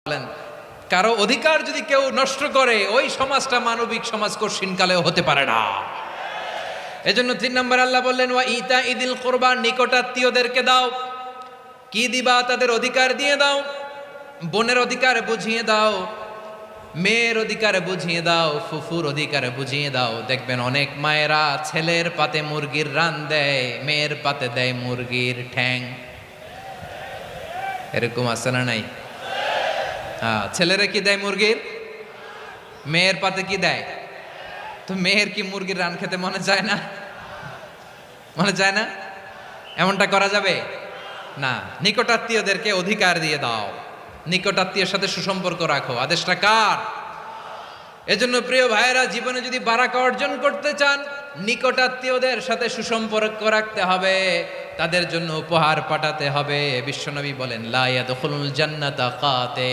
বলেন, কারো অধিকার যদি কেউ নষ্ট করে ওই সমাজটা মানবিক সমাজ কঠিনকালেও হতে পারে না। এজন্য 3 নম্বর আল্লাহ বললেন, ওয়া ইতা ইদিল কুরবা, নিকটাত্মীয়দেরকে দাও। কি দিবা? তাদের অধিকার দিয়ে দাও। বোনের অধিকার বুঝিয়ে দাও, মেয়ের অধিকার বুঝিয়ে দাও, ফুফুর অধিকার বুঝিয়ে দাও। দেখবেন অনেক মায়েরা ছেলের পাতে মুরগির রান দেয়, মেয়ের পাতে দেয় মুরগির ঠ্যাং। এরকম আছে না নাই? ছেলেরা কি দেয়? মুরগির। মেয়ের পাতে কি দেয়? তো মেয়ের কি মুরগির রান খেতে মনে যায় না? মনে যায় না? এমনটা করা যাবে না। নিকটাত্মীয়দেরকে অধিকার দিয়ে দাও, নিকটাত্মীয়ের সাথে সুসম্পর্ক রাখো। আদেশটা কার? এজন্য প্রিয় ভাইয়েরা, জীবনে যদি বারাকা অর্জন করতে চান, নিকটাত্মীয়দের সাথে সুসম্পর্ক রাখতে হবে, তাদের জন্য উপহার পাঠাতে হবে। বিশ্বনবী বলেন, লা ইয়াদখুলুল জান্নাতা কাতে।